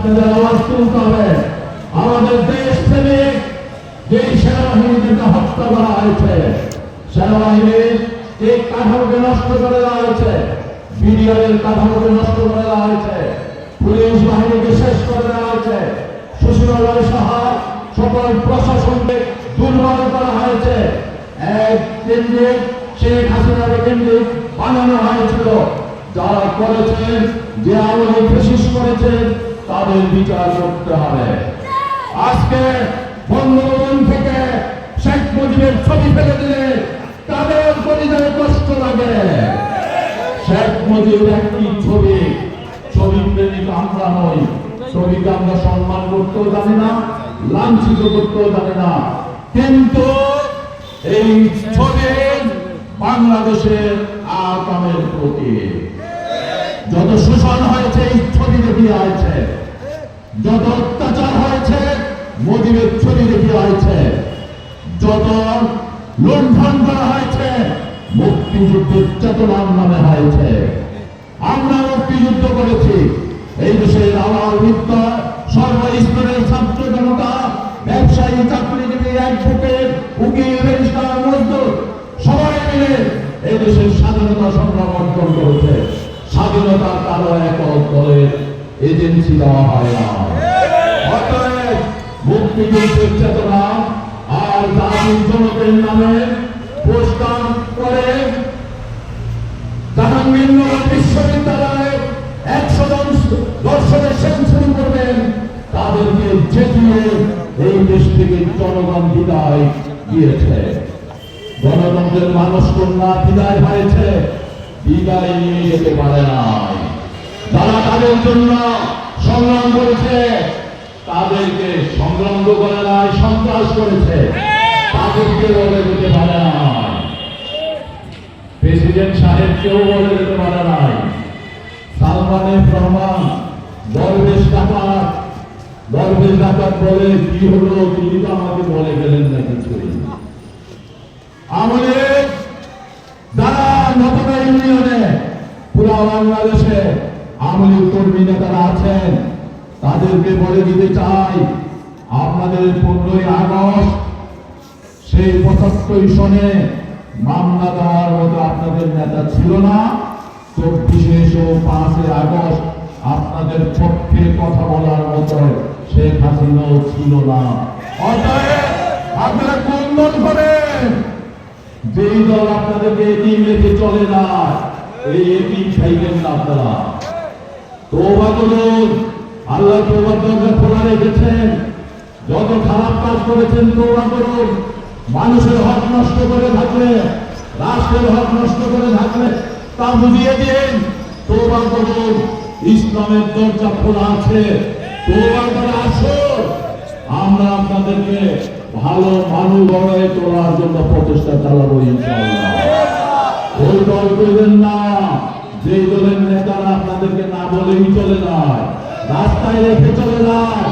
আওয়াজ তুলতে হবে। আমাদের দেশ প্রেমিক যে সেনাবাহিনীকে হত্যা করা হয়েছে, সেনাবাহিনীর যে কাঠামোকে নষ্ট করে দেওয়া হয়েছে, বিডিআরের কাঠামোকে নষ্ট করে দেওয়া হয়েছে, পুলিশ বাহিনীকে শেষ করে দেওয়া হয়েছে, সুশীলবাবু সহ সকল প্রশাসনকে দুর্বল করা হয়েছে। এক কেন্দ্রিক শেখ হাসিনাকে কেন্দ্রিক বানানো হয়েছিল। যারা করেছেন, যে আওয়ামী ফেসিস করেছেন, তাদের বিচার করতে হবে। আজকে বঙ্গভবন থেকে শেখ মুজিবের ছবি ফেলে দিলে তাদের পরিচয় কষ্ট লাগে। শেখ মুজিবের একটি ছবি প্রেমিক আমরা নই। ছবিকে আমরা সম্মান করতেও জানি না, লাঞ্ছিত করতেও জানি না, কিন্তু এই ছবি বাংলাদেশের আকামের প্রতি যত শোষণ হয়েছে এই ছবি দেখিয়ে হয়েছে, যত অত্যাচার হয়েছে মুজিবের ছবি দেখিয়ে হয়েছে, যত লুণ্ঠন করা হয়েছে মুক্তিযুদ্ধের চেতনার নামে হয়েছে। আমরা মুক্তিযুদ্ধ করেছি। এই দেশের আওয়াল বৃত্ত, সর্বস্তরের ছাত্র জনতা, ব্যবসায়ী, চাকরিজীবী, অ্যাডভোকেট, উকিল, ব্যারিস্টার, মজদুর সবাই মিলে এই দেশের স্বাধীনতা সংগ্রাম অর্জন করেছে। স্বাধীনতার কারো একক দলের এজেন্সি দেওয়া হয় না। অতএব মুক্তিযুদ্ধের চেতনা আর জাতির জনকের নামে পোস্টার করে জাহাঙ্গীরনগর বিশ্ববিদ্যালয়ে 100 জন দর্শকের সেঞ্চুরি করবেন, তাদেরকে জেতিয়ে এই দেশ থেকে জনগণ বিদায় দিয়েছে। গণতন্ত্রের মানুষ কন্যা বিদায় হয়েছে, বিদায় নিয়ে যেতে পারে নাই। যারা তাদের জন্য সংগ্রাম করেছে তাদেরকে সংগ্রাম করে নাই, সন্ত্রাস করেছে, তাদেরকে বলে যেতে পারে নাই। প্রেসিডেন্ট সাহেবকেও বলে যেতে পারে নাই। সালমানের রহমান দরবেশ ডাকাত বলে কি হলো, তিনি তো আমাকে বলে গেলেন না কিছুই। আমাদের যারা নতুন ইউনিয়নে পুরো বাংলাদেশে আমলি কর্মী নেতারা আছেন, তাদেরকে বলে দিতে চাই, আপনাদের 15ই আগস্ট সেই 75 সনে মামলা দেওয়ার মতো আপনাদের নেতা ছিল না। 24 ও 5 আগস্ট আপনাদের পক্ষে কথা বলার মতো শেখ হাসিনাও ছিল না। অতএব আপনারা কোন দল করেন? যেই দল আপনাদেরকে এটিম রেখে চলে না, এই এটিম খাইবেন না আপনারা। তওবা করুন, আল্লাহ তওবার দরজা খোলা রেখেছেন। যত খারাপ কাজ করেছেন তওবা করুন। মানুষের হক নষ্ট করে থাকলে, রাষ্ট্রের হক নষ্ট করে থাকলে তা বুঝিয়ে দিন। তওবা করুন, ইসলামের দরজা খোলা আছে, তওবা করে আসুন। আমরা আপনাদেরকে ভালো মানুষ গড়ে তোলার জন্য প্রচেষ্টা চালাবো ইনশাআল্লাহ। ওই দল করবেন না যে দলের নেতারা আপনাদেরকে না বলেই চলে যায়, রাস্তায় রেখে চলে যায়,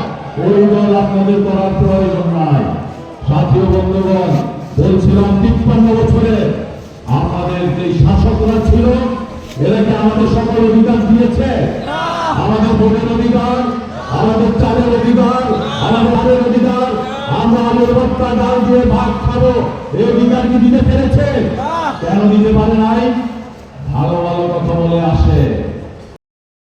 ওই দল আপনাদের করার প্রয়োজন নাই। সাথী বন্ধুগণ, বলছিলাম 53 বছরে আমাদের যে শাসকরা ছিল, এরাকে আমাদের সকল অধিকার দিয়েছে। আমাদের ভোটের অধিকার, আমাদের চালের অধিকার, আমাদের আয়ের অধিকার, আমরা আমাদের রক্তা ডাল দিয়ে ভাত খাবো, এই অধিকার কি দিতে পেরেছে? কেন দিতে পারে নাই? ভালো ভালো কথা বলে আসে।